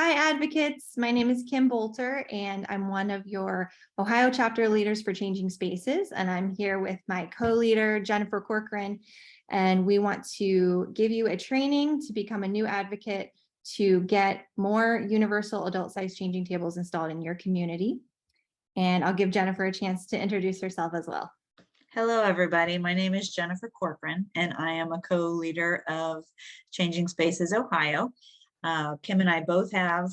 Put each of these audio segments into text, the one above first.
Hi, advocates. My name is Kim Bolter, and I'm one of your Ohio chapter leaders for Changing Spaces. And I'm here with my co-leader, Jennifer Corcoran. And we want to give you a training to become a new advocate to get more universal adult-sized changing tables installed in your community. And I'll give Jennifer a chance to introduce herself as well. Hello, everybody. My name is Jennifer Corcoran, and I am a co-leader of Changing Spaces Ohio. Kim and I both have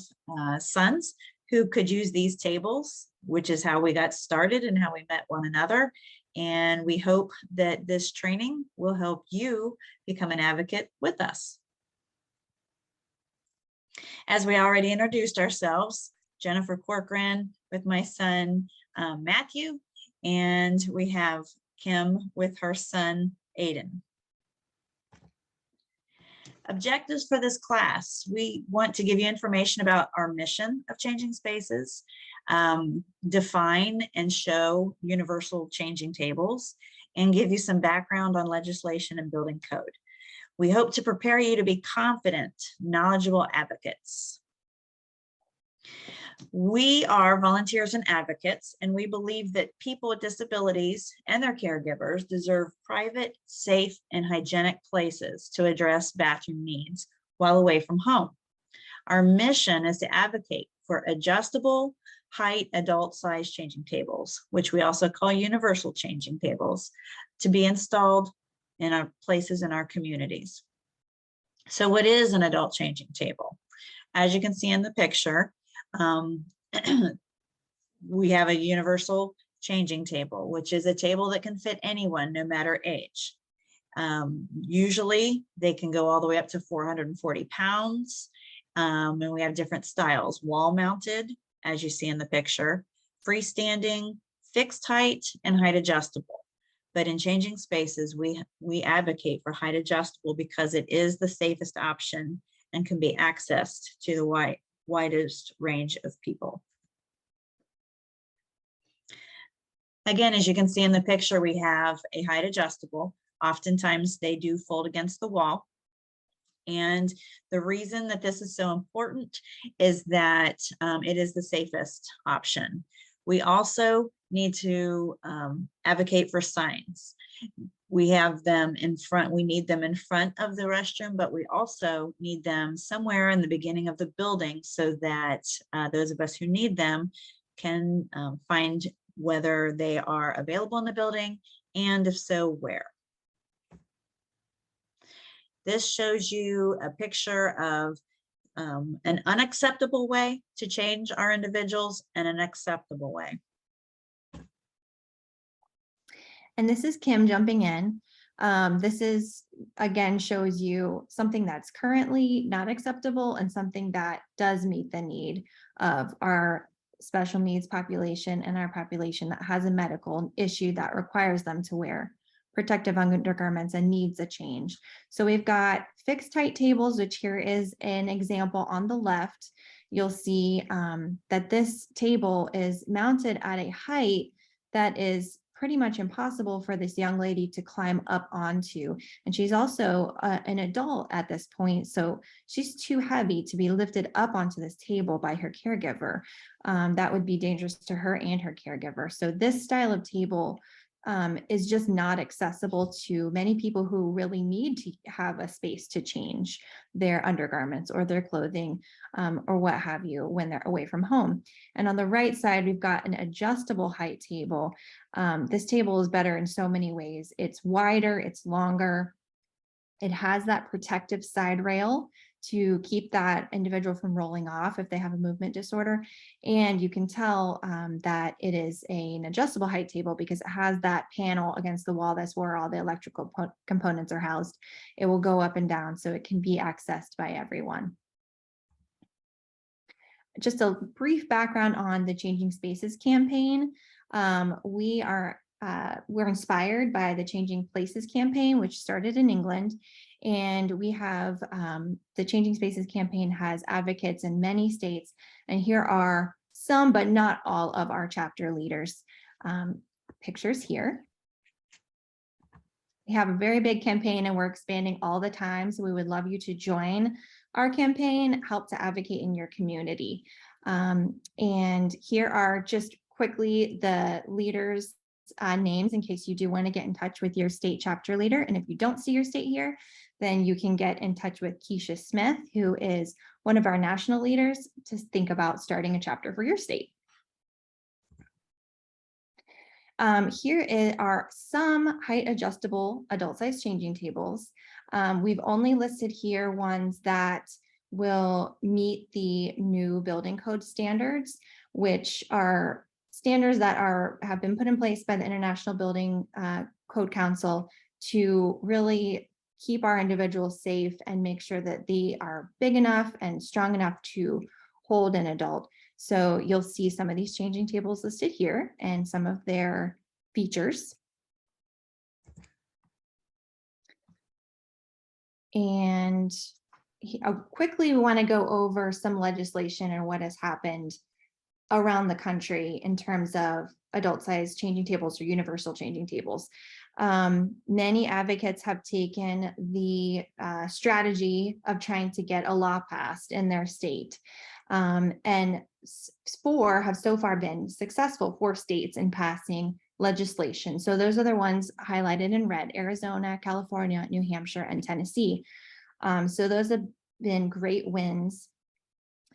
sons who could use these tables, which is how we got started and how we met one another. And we hope that this training will help you become an advocate with us. As we already introduced ourselves, Jennifer Corcoran with my son, Matthew, and we have Kim with her son, Aiden. Objectives for this class: we want to give you information about our mission of Changing Spaces, define and show universal changing tables, and give you some background on legislation and building code. We hope to prepare you to be confident, knowledgeable advocates. We are volunteers and advocates, and we believe that people with disabilities and their caregivers deserve private, safe, and hygienic places to address bathroom needs while away from home. Our mission is to advocate for adjustable height adult-sized changing tables, which we also call universal changing tables, to be installed in our places in our communities. So what is an adult changing table? As you can see in the picture, we have a universal changing table, which is a table that can fit anyone, no matter age. Usually they can go all the way up to 440 pounds. And we have different styles: wall mounted, as you see in the picture, freestanding, fixed height, and height adjustable. But in Changing Spaces, we advocate for height adjustable because it is the safest option and can be accessed to the widest range of people. Again, as you can see in the picture, we have a height adjustable. Oftentimes they do fold against the wall. And the reason that this is so important is that it is the safest option. We also need to advocate for signs. We have them in front. We need them in front of the restroom, but we also need them somewhere in the beginning of the building so that those of us who need them can find whether they are available in the building, and if so, where. This shows you a picture of an unacceptable way to change our individuals and an acceptable way. And this is Kim jumping in. This is, again, shows you something that's currently not acceptable and something that does meet the need of our special needs population and our population that has a medical issue that requires them to wear protective undergarments and needs a change. So we've got fixed height tables, which here is an example on the left. You'll see that this table is mounted at a height that is pretty much impossible for this young lady to climb up onto. And she's also an adult at this point, so she's too heavy to be lifted up onto this table by her caregiver. That would be dangerous to her and her caregiver. So this style of table is just not accessible to many people who really need to have a space to change their undergarments or their clothing or what have you when they're away from home. And on the right side, we've got an adjustable height table. This table is better in so many ways. It's wider, it's longer. It has that protective side rail to keep that individual from rolling off if they have a movement disorder. And you can tell that it is an adjustable height table because it has that panel against the wall. That's where all the electrical components are housed. It will go up and down so it can be accessed by everyone. Just a brief background on the Changing Spaces campaign. We're inspired by the Changing Places campaign, which started in England. And we have the Changing Spaces campaign has advocates in many states. And here are some, but not all, of our chapter leaders. Pictures here. We have a very big campaign and we're expanding all the time. So we would love you to join. our campaign, help to advocate in your community. And here are just quickly the leaders' names in case you do want to get in touch with your state chapter leader. And if you don't see your state here, then you can get in touch with Keisha Smith, who is one of our national leaders, to think about starting a chapter for your state. Here are some height adjustable adult size changing tables. We've only listed here ones that will meet the new building code standards, which are standards that have been put in place by the International Building Code Council to really keep our individuals safe and make sure that they are big enough and strong enough to hold an adult. So you'll see some of these changing tables listed here and some of their features. And quickly, we want to go over some legislation and what has happened around the country in terms of adult size changing tables or universal changing tables. Many advocates have taken the strategy of trying to get a law passed in their state. And 4 have so far been successful, 4 states in passing legislation. So those are the ones highlighted in red: Arizona, California, New Hampshire, and Tennessee. So those have been great wins.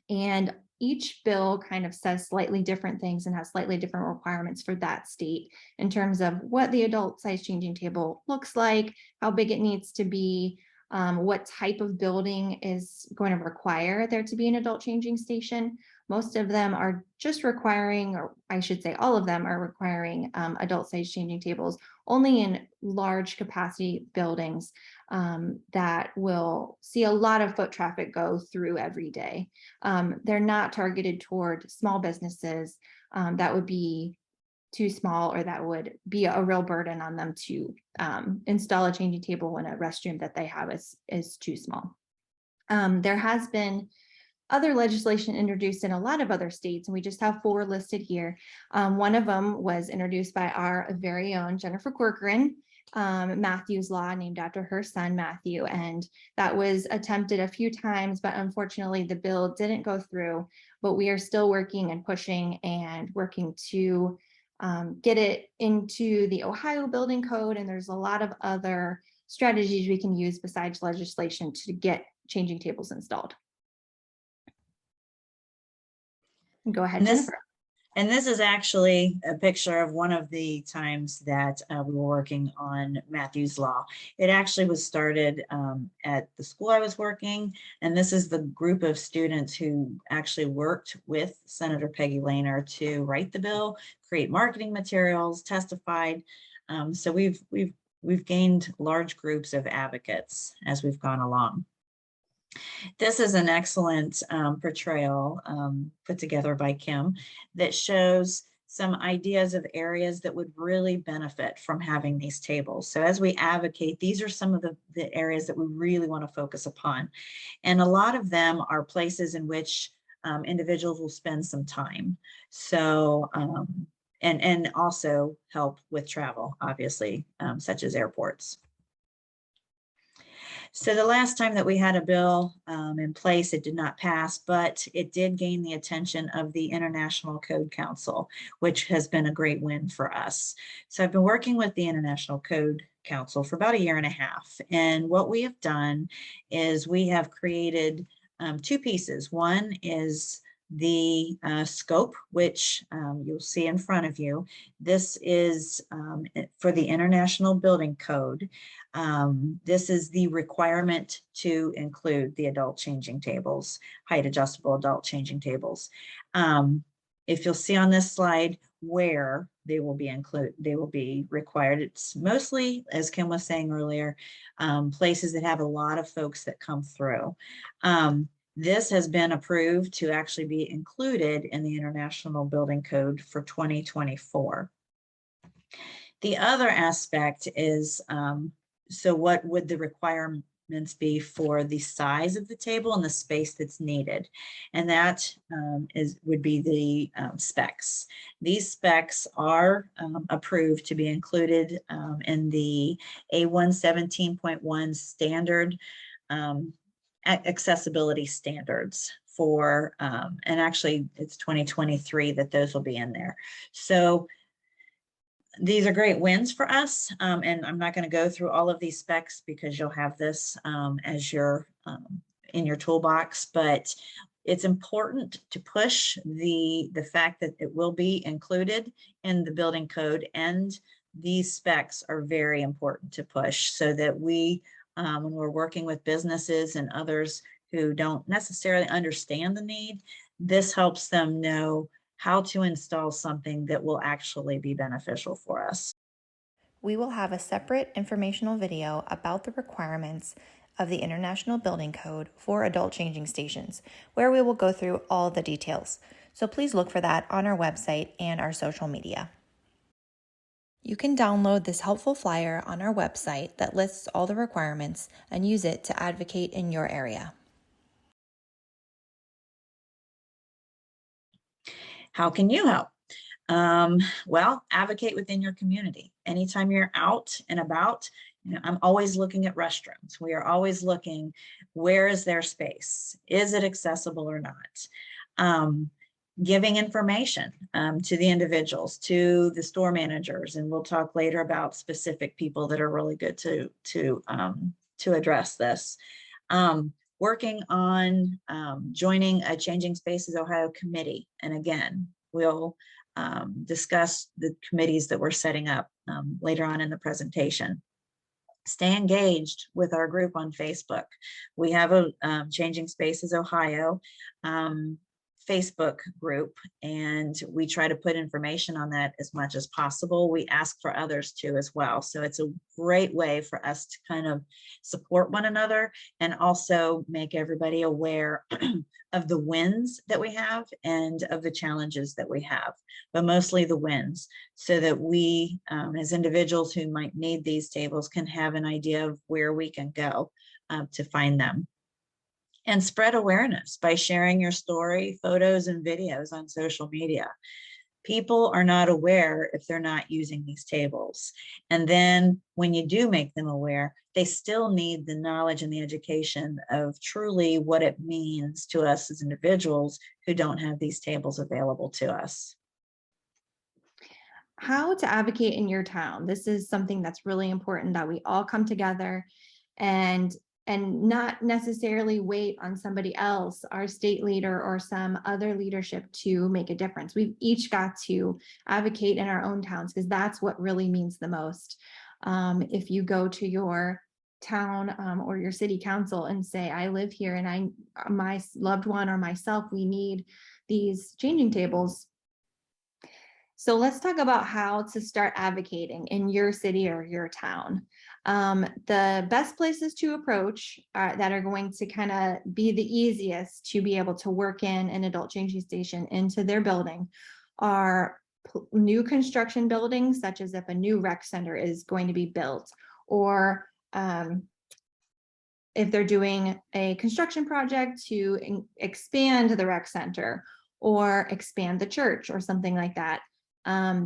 And each bill kind of says slightly different things and has slightly different requirements for that state in terms of what the adult size changing table looks like, how big it needs to be, what type of building is going to require there to be an adult changing station. Most of them are just requiring, or I should say all of them are requiring adult size changing tables only in large capacity buildings that will see a lot of foot traffic go through every day. They're not targeted toward small businesses that would be too small, or that would be a real burden on them to install a changing table when a restroom that they have is too small. There has been other legislation introduced in a lot of other states, and we just have 4 listed here. One of them was introduced by our very own Jennifer Corcoran, Matthew's Law, named after her son Matthew, and that was attempted a few times, but unfortunately the bill didn't go through. But we are still working and pushing and working to get it into the Ohio Building Code, and there's a lot of other strategies we can use besides legislation to get changing tables installed. Go ahead, Jennifer. And this is actually a picture of one of the times that we were working on Matthew's Law. It actually was started at the school I was working, and this is the group of students who actually worked with Senator Peggy Lehner to write the bill, create marketing materials, testified. So we've gained large groups of advocates as we've gone along. This is an excellent portrayal put together by Kim that shows some ideas of areas that would really benefit from having these tables. So as we advocate, these are some of the areas that we really want to focus upon. And a lot of them are places in which individuals will spend some time. So, and also help with travel, obviously, such as airports. So the last time that we had a bill in place, it did not pass, but it did gain the attention of the International Code Council, which has been a great win for us. So I've been working with the International Code Council for about 1.5 years. And what we have done is we have created 2 pieces. One is the scope, which you'll see in front of you. This is for the International Building Code. This is the requirement to include the adult changing tables, height adjustable adult changing tables. If you'll see on this slide where they will be required. It's mostly, as Kim was saying earlier, places that have a lot of folks that come through. This has been approved to actually be included in the International Building Code for 2024. The other aspect is, so what would the requirements be for the size of the table and the space that's needed? And that would be the specs. These specs are approved to be included in the A117.1 standard accessibility standards for, and actually it's 2023 that those will be in there. So these are great wins for us. And I'm not going to go through all of these specs because you'll have this as your in your toolbox, but it's important to push the fact that it will be included in the building code, and these specs are very important to push so that we, when we're working with businesses and others who don't necessarily understand the need, this helps them know how to install something that will actually be beneficial for us. We will have a separate informational video about the requirements of the International Building Code for adult changing stations, where we will go through all the details. So please look for that on our website and our social media. You can download this helpful flyer on our website that lists all the requirements and use it to advocate in your area. How can you help? Well, advocate within your community. Anytime you're out and about, I'm always looking at restrooms. We are always looking, where is their space? Is it accessible or not? Giving information to the individuals, to the store managers, and we'll talk later about specific people that are really good to address this. Working on joining a Changing Spaces Ohio committee, and again, we'll discuss the committees that we're setting up later on in the presentation. Stay engaged with our group on Facebook. We have a Changing Spaces Ohio Facebook group, and we try to put information on that as much as possible. We ask for others to as well. So it's a great way for us to kind of support one another and also make everybody aware of the wins that we have and of the challenges that we have, but mostly the wins, so that we as individuals who might need these tables can have an idea of where we can go to find them. And spread awareness by sharing your story, photos, and videos on social media. People are not aware if they're not using these tables. And then when you do make them aware, they still need the knowledge and the education of truly what it means to us as individuals who don't have these tables available to us. How to advocate in your town. This is something that's really important, that we all come together and not necessarily wait on somebody else, our state leader or some other leadership, to make a difference. We've each got to advocate in our own towns, because that's what really means the most. If you go to your town or your city council and say, I live here and my loved one or myself, we need these changing tables. So let's talk about how to start advocating in your city or your town. The best places to approach that are going to kind of be the easiest to be able to work in an adult changing station into their building are new construction buildings, such as if a new rec center is going to be built, or if they're doing a construction project to expand the rec center or expand the church or something like that.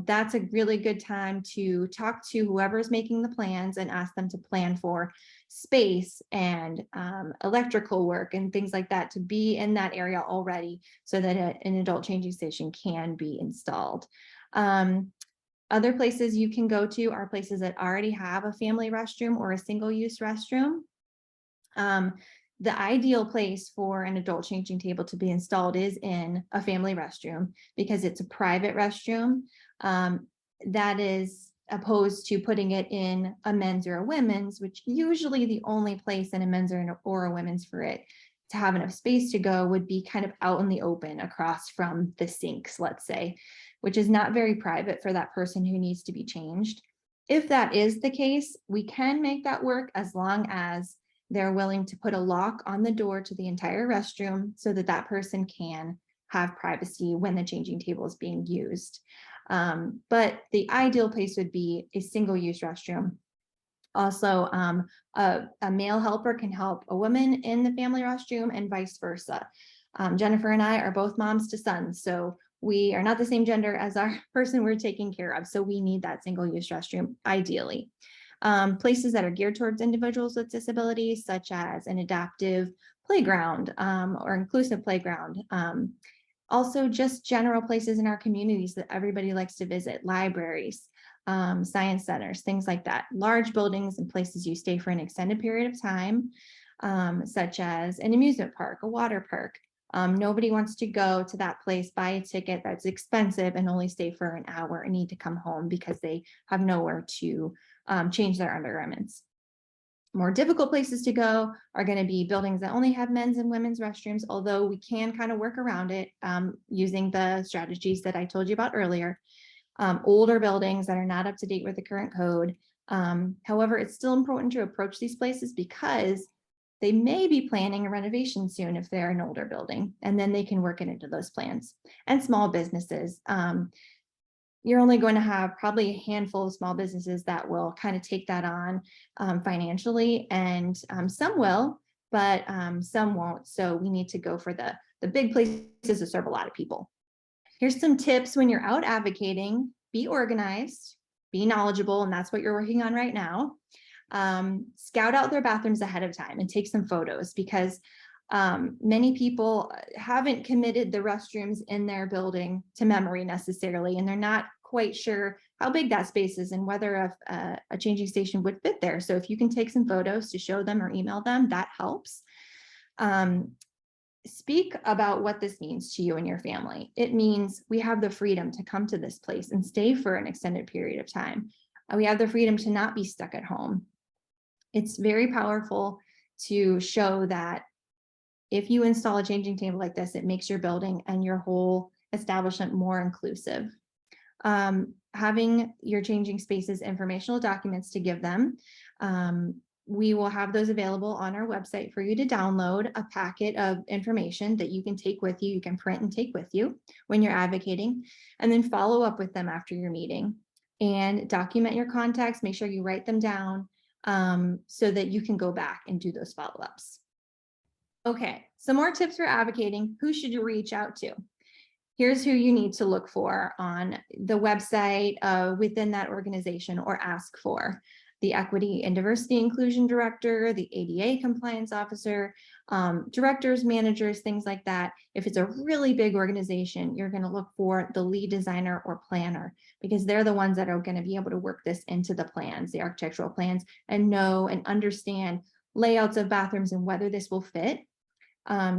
That's a really good time to talk to whoever's making the plans and ask them to plan for space and electrical work and things like that, to be in that area already so that an adult changing station can be installed. Other places you can go to are places that already have a family restroom or a single-use restroom. The ideal place for an adult changing table to be installed is in a family restroom, because it's a private restroom. That is opposed to putting it in a men's or a women's, which usually the only place in a men's or a women's for it to have enough space to go would be kind of out in the open across from the sinks, let's say, which is not very private for that person who needs to be changed. If that is the case, we can make that work as long as they're willing to put a lock on the door to the entire restroom so that that person can have privacy when the changing table is being used. But the ideal place would be a single-use restroom. Also, a male helper can help a woman in the family restroom and vice versa. Jennifer and I are both moms to sons, so we are not the same gender as our person we're taking care of. So we need that single-use restroom ideally. Places that are geared towards individuals with disabilities, such as an adaptive playground or inclusive playground. Also, just general places in our communities that everybody likes to visit, libraries, science centers, things like that. Large buildings and places you stay for an extended period of time, such as an amusement park, a water park. Nobody wants to go to that place, buy a ticket that's expensive and only stay for an hour and need to come home because they have nowhere to change their undergarments. More difficult places to go are going to be buildings that only have men's and women's restrooms, although we can kind of work around it using the strategies that I told you about earlier. Older buildings that are not up to date with the current code. However, it's still important to approach these places because they may be planning a renovation soon if they're an older building, and then they can work it into those plans. And small businesses. You're only going to have probably a handful of small businesses that will kind of take that on financially, and some will, but some won't. So we need to go for the big places to serve a lot of people. Here's some tips when you're out advocating. Be organized, be knowledgeable, and that's what you're working on right now. Scout out their bathrooms ahead of time and take some photos, because many people haven't committed the restrooms in their building to memory necessarily, and they're not quite sure how big that space is and whether a changing station would fit there. So if you can take some photos to show them or email them, that helps. Speak about what this means to you and your family. It means we have the freedom to come to this place and stay for an extended period of time. We have the freedom to not be stuck at home. It's very powerful to show that if you install a changing table like this, it makes your building and your whole establishment more inclusive. Having your changing spaces informational documents to give them. We will have those available on our website for you to download a packet of information that you can take with you. You can print and take with you when you're advocating, and then follow up with them after your meeting and document your contacts. Make sure you write them down so that you can go back and do those follow-ups. Okay, some more tips for advocating. Who should you reach out to? Here's who you need to look for on the website within that organization, or ask for. The Equity and Diversity Inclusion Director, the ADA Compliance Officer, directors, managers, things like that. If it's a really big organization, you're going to look for the lead designer or planner, because they're the ones that are going to be able to work this into the plans, the architectural plans, and know and understand layouts of bathrooms and whether this will fit.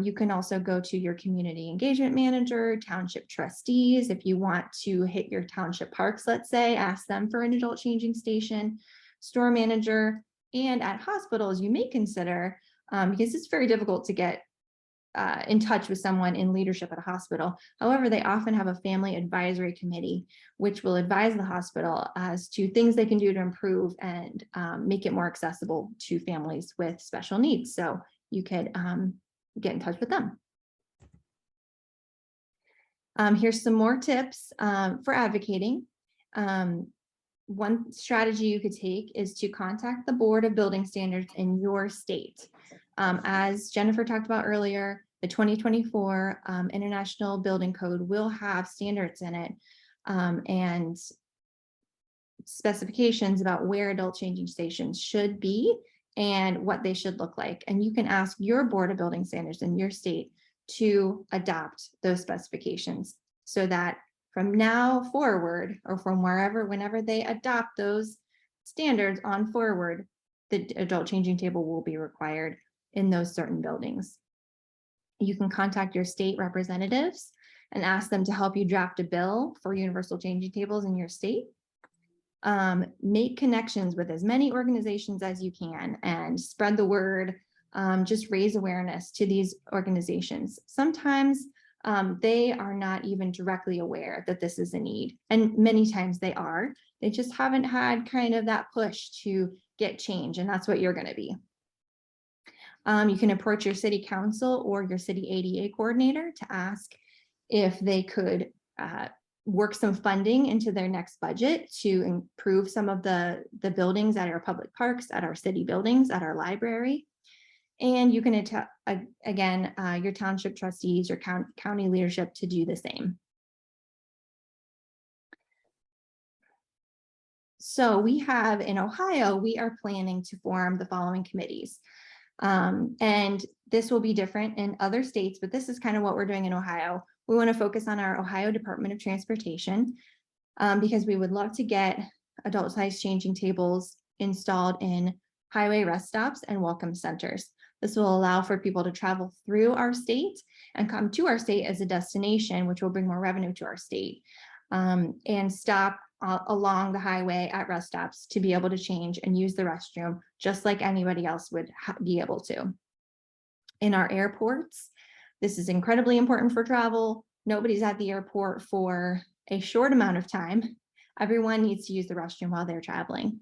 You can also go to your community engagement manager, township trustees. If you want to hit your township parks, let's say, ask them for an adult changing station, store manager, and at hospitals, you may consider, because it's very difficult to get in touch with someone in leadership at a hospital. However, they often have a family advisory committee, which will advise the hospital as to things they can do to improve and make it more accessible to families with special needs. So you could get in touch with them. Here's some more tips for advocating. One strategy you could take is to contact the Board of Building Standards in your state. As Jennifer talked about earlier, the 2024 International Building Code will have standards in it and specifications about where adult changing stations should be and what they should look like. And you can ask your Board of Building Standards in your state to adopt those specifications, so that from now forward, or from whenever they adopt those standards on forward, the adult changing table will be required in those certain buildings. You can contact your state representatives and ask them to help you draft a bill for universal changing tables in your state. Make connections with as many organizations as you can and spread the word. Just raise awareness to these organizations. Sometimes they are not even directly aware that this is a need, and many times they are. They just haven't had kind of that push to get change, and that's what you're going to be. You can approach your city council or your city ADA coordinator to ask if they could work some funding into their next budget to improve some of the buildings at our public parks, at our city buildings, at our library. And you can again, your township trustees, your county leadership to do the same. So we have in Ohio, we are planning to form the following committees. And this will be different in other states, but this is kind of what we're doing in Ohio. We want to focus on our Ohio Department of Transportation because we would love to get adult size changing tables installed in highway rest stops and welcome centers. This will allow for people to travel through our state and come to our state as a destination, which will bring more revenue to our state, and stop along the highway at rest stops to be able to change and use the restroom just like anybody else would be able to. In our airports, this is incredibly important for travel. Nobody's at the airport for a short amount of time. Everyone needs to use the restroom while they're traveling.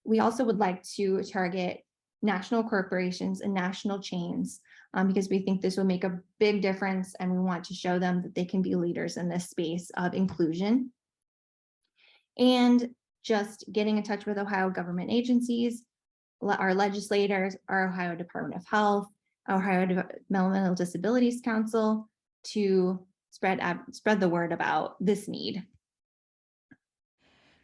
We also would like to target national corporations and national chains because we think this will make a big difference and we want to show them that they can be leaders in this space of inclusion. And just getting in touch with Ohio government agencies, our legislators, our Ohio Department of Health, Ohio Developmental Disabilities Council to spread the word about this need.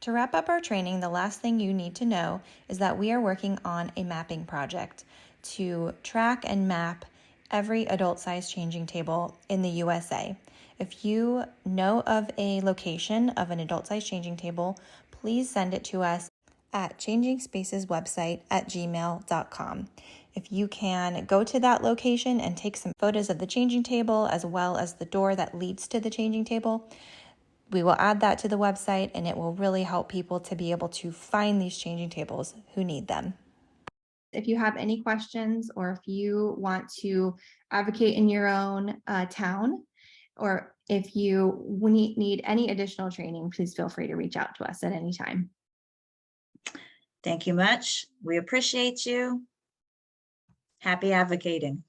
To wrap up our training, the last thing you need to know is that we are working on a mapping project to track and map every adult size changing table in the USA. If you know of a location of an adult size changing table, please send it to us at changingspaceswebsite@gmail.com. If you can go to that location and take some photos of the changing table as well as the door that leads to the changing table, we will add that to the website and it will really help people to be able to find these changing tables who need them. If you have any questions or if you want to advocate in your own town, or if you need any additional training, please feel free to reach out to us at any time. Thank you much. We appreciate you. Happy advocating.